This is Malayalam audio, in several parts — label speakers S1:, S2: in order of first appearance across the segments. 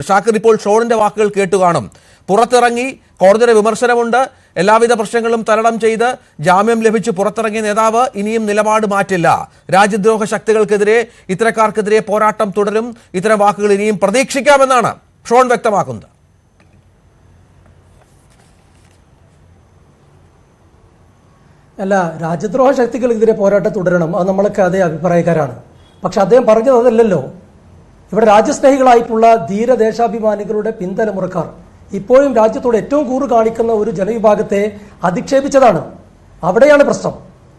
S1: ഷാക്കിർ ഇപ്പോൾ ഷോണിന്റെ വാക്കുകൾ കേട്ടു കാണും. പുറത്തിറങ്ങി കോടതിയുടെ വിമർശനമുണ്ട്, എല്ലാവിധ പ്രശ്നങ്ങളും തരണം ചെയ്ത് ജാമ്യം ലഭിച്ച് പുറത്തിറങ്ങിയ നേതാവ് ഇനിയും നിലപാട് മാറ്റില്ല. രാജ്യദ്രോഹ ശക്തികൾക്കെതിരെ, ഇത്തരക്കാർക്കെതിരെ പോരാട്ടം തുടരും. ഇത്തരം വാക്കുകൾ ഇനിയും പ്രതീക്ഷിക്കാമെന്നാണ് ഷോൺ വ്യക്തമാക്കുന്നത്.
S2: അല്ല, രാജ്യദ്രോഹ ശക്തികൾക്കെതിരെ പോരാട്ടം തുടരണം, അത് നമ്മളൊക്കെ അതേ അഭിപ്രായക്കാരാണ്. പക്ഷെ അദ്ദേഹം പറഞ്ഞത് അതല്ലല്ലോ. ഇവിടെ രാജ്യസ്നേഹികളായിട്ടുള്ള ധീരദേശാഭിമാനികളുടെ പിന്തലമുറക്കാർ ഇപ്പോഴും രാജ്യത്തോട് ഏറ്റവും കൂറ് കാണിക്കുന്ന ഒരു ജനവിഭാഗത്തെ അധിക്ഷേപിച്ചതാണ്. അവിടെയാണ് പ്രശ്നം,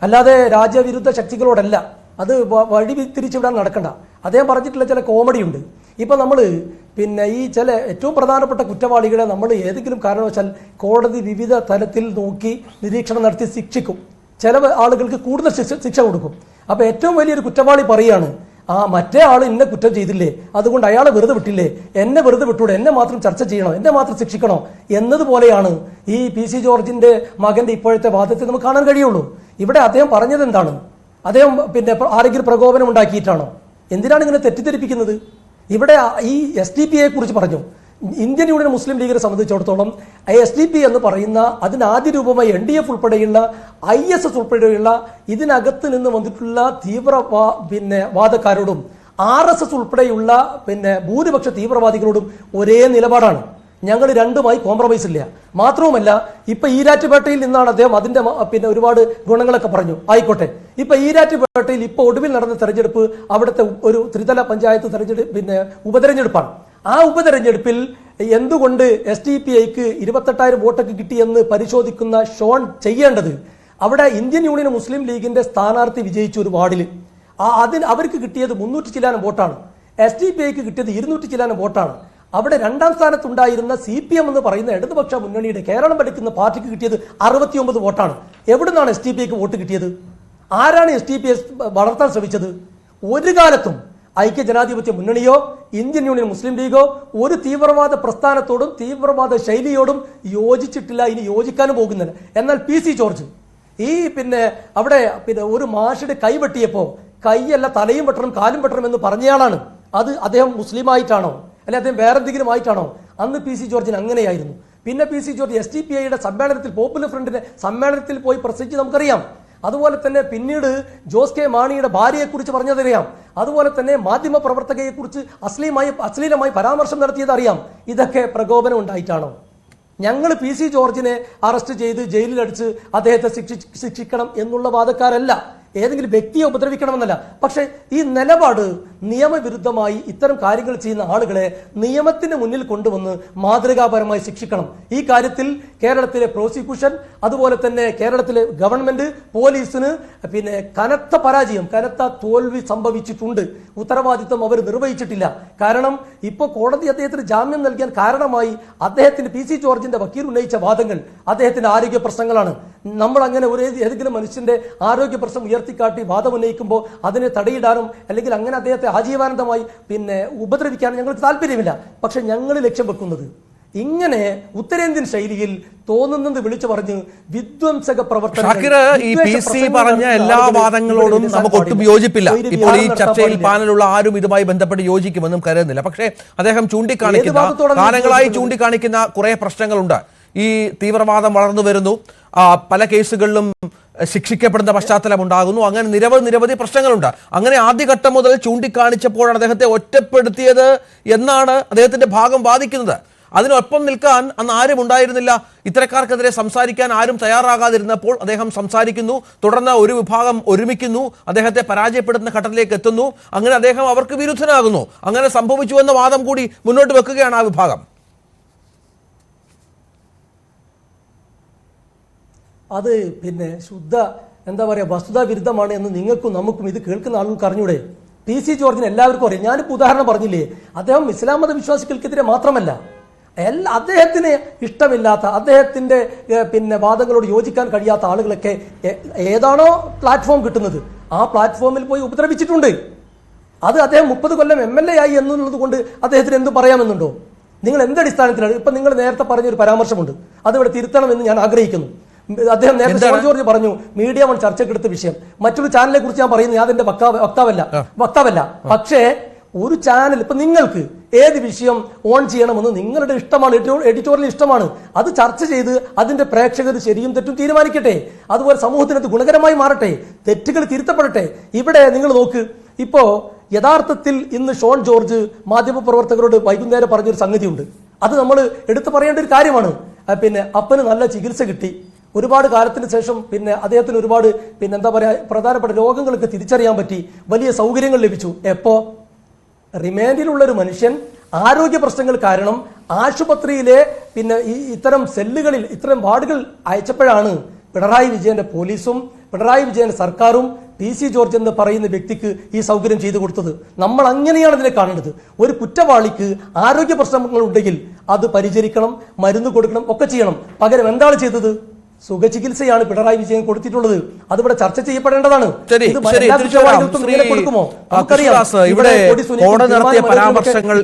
S2: അല്ലാതെ രാജ്യവിരുദ്ധ ശക്തികളോടല്ല. അത് വഴി തിരിച്ചുവിടാൻ നടക്കണ്ട. അദ്ദേഹം പറഞ്ഞിട്ടുള്ള ചില കോമഡി ഉണ്ട്. ഇപ്പം നമ്മൾ ഈ ചില ഏറ്റവും പ്രധാനപ്പെട്ട കുറ്റവാളികളെ നമ്മൾ ഏതെങ്കിലും കാരണവശാൽ കോടതി വിവിധ തലത്തിൽ നോക്കി നിരീക്ഷണം നടത്തി ശിക്ഷിക്കും. ചില ആളുകൾക്ക് കൂടുതൽ ശിക്ഷ കൊടുക്കും. അപ്പോൾ ഏറ്റവും വലിയൊരു കുറ്റവാളി പറയാണ്, മറ്റേ ആൾ ഇന്നെ കുറ്റം ചെയ്തില്ലേ, അതുകൊണ്ട് അയാളെ വെറുതെ വിട്ടില്ലേ, എന്നെ വെറുതെ വിട്ടൂടെ, എന്നെ മാത്രം ചർച്ച ചെയ്യണോ, എന്നെ മാത്രം ശിക്ഷിക്കണോ എന്നതുപോലെയാണ് ഈ PC ജോർജിന്റെ മകന്റെ ഇപ്പോഴത്തെ വാദത്തെ നമുക്ക് കാണാൻ കഴിയുള്ളൂ. ഇവിടെ അദ്ദേഹം പറഞ്ഞത് എന്താണ്? അദ്ദേഹം ആരെങ്കിലും പ്രകോപനം ഉണ്ടാക്കിയിട്ടാണോ? എന്തിനാണ് ഇങ്ങനെ തെറ്റിദ്ധരിപ്പിക്കുന്നത്? ഇവിടെ ഈ SDPയെ കുറിച്ച് പറഞ്ഞു. ഇന്ത്യൻ യൂണിയൻ മുസ്ലിം ലീഗിനെ സംബന്ധിച്ചിടത്തോളം SDP എന്ന് പറയുന്ന അതിന് ആദ്യ രൂപമായി NDF ഉൾപ്പെടെയുള്ള ISS ഉൾപ്പെടെയുള്ള ഇതിനകത്ത് നിന്ന് വന്നിട്ടുള്ള വാദക്കാരോടും RSS ഉൾപ്പെടെയുള്ള ഭൂരിപക്ഷ തീവ്രവാദികളോടും ഒരേ നിലപാടാണ്. ഞങ്ങൾ രണ്ടുമായി കോംപ്രമൈസ് ഇല്ല. മാത്രവുമല്ല, ഇപ്പൊ ഈരാറ്റുപേട്ടയിൽ നിന്നാണ് അദ്ദേഹം അതിന്റെ ഒരുപാട് ഗുണങ്ങളൊക്കെ പറഞ്ഞു. ആയിക്കോട്ടെ, ഇപ്പൊ ഈരാറ്റുപേട്ടയിൽ ഇപ്പൊ ഒടുവിൽ നടന്ന തെരഞ്ഞെടുപ്പ് അവിടുത്തെ ഒരു ത്രിതല പഞ്ചായത്ത് തെരഞ്ഞെടുപ്പ് ഉപതെരഞ്ഞെടുപ്പാണ്. ആ ഉപതെരഞ്ഞെടുപ്പിൽ എന്തുകൊണ്ട് SDPIക്ക് 28,000 വോട്ടൊക്കെ കിട്ടിയെന്ന് പരിശോധിക്കുന്ന ഷോൺ ചെയ്യേണ്ടത്, അവിടെ ഇന്ത്യൻ യൂണിയൻ മുസ്ലിം ലീഗിന്റെ സ്ഥാനാർത്ഥി വിജയിച്ച ഒരു വാർഡിൽ അവർക്ക് കിട്ടിയത് 300 ചില്ലാനം വോട്ടാണ്. SDPIക്ക് കിട്ടിയത് 200 ചില്ലാനം വോട്ടാണ്. അവിടെ രണ്ടാം സ്ഥാനത്തുണ്ടായിരുന്ന CPM എന്ന് പറയുന്ന ഇടതുപക്ഷ മുന്നണിയുടെ കേരളം ഭരിക്കുന്ന പാർട്ടിക്ക് കിട്ടിയത് 69 വോട്ടാണ്. എവിടുന്നാണ് SDPIക്ക് വോട്ട് കിട്ടിയത്? ആരാണ് SDPI വളർത്താൻ ശ്രമിച്ചത്? ഒരു കാലത്തും ഐക്യ ജനാധിപത്യ മുന്നണിയോ ഇന്ത്യൻ യൂണിയൻ മുസ്ലിം ലീഗോ ഒരു തീവ്രവാദ പ്രസ്ഥാനത്തോടും തീവ്രവാദ ശൈലിയോടും യോജിച്ചിട്ടില്ല, ഇനി യോജിക്കാനും പോകുന്നില്ല. എന്നാൽ PC ജോർജ് അവിടെ ഒരു മാഷിയുടെ കൈ വെട്ടിയപ്പോൾ കൈയല്ല തലയും വെട്ടണം കാലും വെട്ടണം എന്ന് പറഞ്ഞയാളാണ്. അത് അദ്ദേഹം മുസ്ലിമായിട്ടാണോ അല്ലെ അദ്ദേഹം വേറെന്തെങ്കിലും ആയിട്ടാണോ? അന്ന് PC ജോർജിന് അങ്ങനെയായിരുന്നു. പിന്നെ PC ജോർജ് SDPIയുടെ സമ്മേളനത്തിൽ, പോപ്പുലർ ഫ്രണ്ടിന്റെ സമ്മേളനത്തിൽ പോയി പ്രസംഗിച്ച് നമുക്കറിയാം. അതുപോലെ തന്നെ പിന്നീട് ജോസ് കെ മാണിയുടെ ഭാര്യയെക്കുറിച്ച് പറഞ്ഞതറിയാം. അതുപോലെ തന്നെ മാധ്യമ പ്രവർത്തകയെക്കുറിച്ച് അശ്ലീലമായി പരാമർശം നടത്തിയതറിയാം. ഇതൊക്കെ പ്രകോപനം ഉണ്ടായിട്ടാണോ? ഞങ്ങൾ PC ജോർജിനെ അറസ്റ്റ് ചെയ്ത് ജയിലിലടിച്ച് അദ്ദേഹത്തെ ശിക്ഷിക്കണം എന്നുള്ള വാദക്കാരല്ല, ഏതെങ്കിലും വ്യക്തിയെ ഉപദ്രവിക്കണമെന്നല്ല. പക്ഷെ ഈ നിലപാട് നിയമവിരുദ്ധമായി ഇത്തരം കാര്യങ്ങൾ ചെയ്യുന്ന ആളുകളെ നിയമത്തിന് മുന്നിൽ കൊണ്ടുവന്ന് മാതൃകാപരമായി ശിക്ഷിക്കണം. ഈ കാര്യത്തിൽ കേരളത്തിലെ പ്രോസിക്യൂഷൻ, അതുപോലെ തന്നെ കേരളത്തിലെ ഗവൺമെന്റ്, പോലീസിന് കനത്ത പരാജയം, കനത്ത തോൽവി സംഭവിച്ചിട്ടുണ്ട്. ഉത്തരവാദിത്വം അവർ നിർവഹിച്ചിട്ടില്ല. കാരണം ഇപ്പോൾ കോടതി അദ്ദേഹത്തിന് ജാമ്യം നൽകാൻ കാരണമായി അദ്ദേഹത്തിന് PC ജോർജിന്റെ വക്കീൽ ഉന്നയിച്ച വാദങ്ങൾ അദ്ദേഹത്തിന്റെ ആരോഗ്യ പ്രശ്നങ്ങളാണ്. നമ്മൾ അങ്ങനെ ഏതെങ്കിലും മനുഷ്യന്റെ ആരോഗ്യ പ്രശ്നം ഉയർത്തിക്കാട്ടി വാദം ഉന്നയിക്കുമ്പോൾ അതിനെ തടയിടാനും അല്ലെങ്കിൽ അങ്ങനെ അദ്ദേഹത്തെ ആജീവാനന്ദമായി ഉപദ്രവിക്കാനും ഞങ്ങൾക്ക് താല്പര്യമില്ല. പക്ഷെ ഞങ്ങൾ ലക്ഷ്യം വെക്കുന്നത് ഇങ്ങനെ ഉത്തരേന്ത്യൻ ശൈലിയിൽ തോന്നുന്നത് വിളിച്ചു പറഞ്ഞ് വിധ്വംസക പ്രവർത്തനങ്ങൾ.
S1: ഈ PC പറഞ്ഞ എല്ലാ വാദങ്ങളോടും നമുക്ക് ഒട്ടും യോജിപ്പില്ല. ഇപ്പോൾ ഈ ചർച്ചയിൽ പാനലുള്ള ആരും ഇതുമായി ബന്ധപ്പെട്ട് യോജിക്കുമെന്നും കരുതുന്നില്ല. പക്ഷേ അദ്ദേഹം കാലങ്ങളായി ചൂണ്ടിക്കാണിക്കുന്ന കുറെ പ്രശ്നങ്ങളുണ്ട്. ഈ തീവ്രവാദം വളർന്നു വരുന്നു, പല കേസുകളിലും ശിക്ഷിക്കപ്പെടുന്ന പശ്ചാത്തലം ഉണ്ടാകുന്നു, അങ്ങനെ നിരവധി പ്രശ്നങ്ങളുണ്ട്. അങ്ങനെ ആദ്യഘട്ടം മുതൽ ചൂണ്ടിക്കാണിച്ചപ്പോഴാണ് അദ്ദേഹത്തെ ഒറ്റപ്പെടുത്തിയത് എന്നാണ് അദ്ദേഹത്തിന്റെ ഭാഗം വാദിക്കുന്നത്. അതിനൊപ്പം നിൽക്കാൻ അന്ന് ആരും ഉണ്ടായിരുന്നില്ല. ഇത്തരക്കാർക്കെതിരെ സംസാരിക്കാൻ ആരും തയ്യാറാകാതിരുന്നപ്പോൾ അദ്ദേഹം സംസാരിക്കുന്നു. തുടർന്ന് ഒരു വിഭാഗം ഒരുമിക്കുന്നു, അദ്ദേഹത്തെ പരാജയപ്പെടുത്തുന്ന ഘട്ടത്തിലേക്ക് എത്തുന്നു. അങ്ങനെ അദ്ദേഹം അവർക്ക് വിരുദ്ധനാകുന്നു. അങ്ങനെ സംഭവിച്ചു എന്ന വാദം കൂടി മുന്നോട്ട് വെക്കുകയാണ് ആ വിഭാഗം.
S2: അത് ശുദ്ധ എന്താ പറയുക, വസ്തുതാ വിരുദ്ധമാണ് എന്ന് നിങ്ങൾക്കും നമുക്കും ഇത് കേൾക്കുന്ന ആളുകൾക്ക് അറിഞ്ഞൂടെ? PC ജോർജിന് എല്ലാവർക്കും അറിയാം. ഞാനിപ്പോൾ ഉദാഹരണം പറഞ്ഞില്ലേ, അദ്ദേഹം ഇസ്ലാം മത വിശ്വാസികൾക്കെതിരെ മാത്രമല്ല, അദ്ദേഹത്തിന് ഇഷ്ടമില്ലാത്ത, അദ്ദേഹത്തിന്റെ വാദങ്ങളോട് യോജിക്കാൻ കഴിയാത്ത ആളുകളൊക്കെ ഏതാണോ പ്ലാറ്റ്ഫോം കിട്ടുന്നത് ആ പ്ലാറ്റ്ഫോമിൽ പോയി ഉപദ്രവിച്ചിട്ടുണ്ട്. അത് അദ്ദേഹം 30 കൊല്ലം MLA ആയി എന്നുള്ളത് കൊണ്ട് അദ്ദേഹത്തിന് എന്ത് പറയാമെന്നുണ്ടോ? നിങ്ങൾ എന്തടിസ്ഥാനത്തിലാണ്? ഇപ്പം നിങ്ങൾ നേരത്തെ പറഞ്ഞൊരു പരാമർശമുണ്ട്, അതിവിടെ തിരുത്തണമെന്ന് ഞാൻ ആഗ്രഹിക്കുന്നു. അദ്ദേഹം നേരത്തെ ജോർജ് പറഞ്ഞു മീഡിയ വൺ ചർച്ചക്കെടുത്ത വിഷയം. മറ്റൊരു ചാനലിനെ കുറിച്ച് ഞാൻ പറയുന്നത്, ഞാൻ അതിന്റെ വക്താവല്ല. പക്ഷേ ഒരു ചാനൽ, ഇപ്പൊ നിങ്ങൾക്ക് ഏത് വിഷയം ഓൺ ചെയ്യണമെന്ന് നിങ്ങളുടെ ഇഷ്ടമാണ്, എഡിറ്റോറിയൽ ഇഷ്ടമാണ്. അത് ചർച്ച ചെയ്ത് അതിന്റെ പ്രേക്ഷകർ ശരിയും തെറ്റും തീരുമാനിക്കട്ടെ. അതുപോലെ സമൂഹത്തിന് അത് ഗുണകരമായി മാറട്ടെ, തെറ്റുകൾ തിരുത്തപ്പെടട്ടെ. ഇവിടെ നിങ്ങൾ നോക്ക്, ഇപ്പോ യഥാർത്ഥത്തിൽ ഇന്ന് ഷോൺ ജോർജ് മാധ്യമപ്രവർത്തകരോട് വൈകുന്നേരം പറഞ്ഞൊരു സംഗതിയുണ്ട്. അത് നമ്മൾ എടുത്തു പറയേണ്ട ഒരു കാര്യമാണ്. പിന്നെ അപ്പന് നല്ല ചികിത്സ കിട്ടി, ഒരുപാട് കാലത്തിന് ശേഷം പിന്നെ അദ്ദേഹത്തിന് ഒരുപാട് എന്താ പറയാ പ്രധാനപ്പെട്ട രോഗങ്ങൾക്ക് തിരിച്ചറിയാൻ പറ്റി, വലിയ സൗകര്യങ്ങൾ ലഭിച്ചു. എപ്പോ റിമാൻഡിലുള്ള ഒരു മനുഷ്യൻ ആരോഗ്യ പ്രശ്നങ്ങൾ കാരണം ആശുപത്രിയിലെ ഇത്തരം സെല്ലുകളിൽ ഇത്തരം വാർഡുകൾ അയച്ചപ്പോഴാണ് പിണറായി വിജയന്റെ പോലീസും പിണറായി വിജയന്റെ സർക്കാരും PC ജോർജ് എന്ന് പറയുന്ന വ്യക്തിക്ക് ഈ സൗകര്യം ചെയ്തു കൊടുത്തത്. നമ്മൾ അങ്ങനെയാണ് ഇതിനെ കാണേണ്ടത്. ഒരു കുറ്റവാളിക്ക് ആരോഗ്യ പ്രശ്നങ്ങൾ ഉണ്ടെങ്കിൽ അത് പരിചരിക്കണം, മരുന്ന് കൊടുക്കണം, ഒക്കെ ചെയ്യണം. പകരം എന്താണ് ചെയ്തത്? സുഖചികിത്സയാണ് പിണറായി വിജയൻ കൊടുത്തിട്ടുള്ളത്. അതിവിടെ ചർച്ച ചെയ്യപ്പെടേണ്ടതാണ്.
S1: കൊടുക്കുമോ? നമുക്കറിയാം ഇവിടെ കോടതി നടത്തിയ പരാമർശങ്ങൾ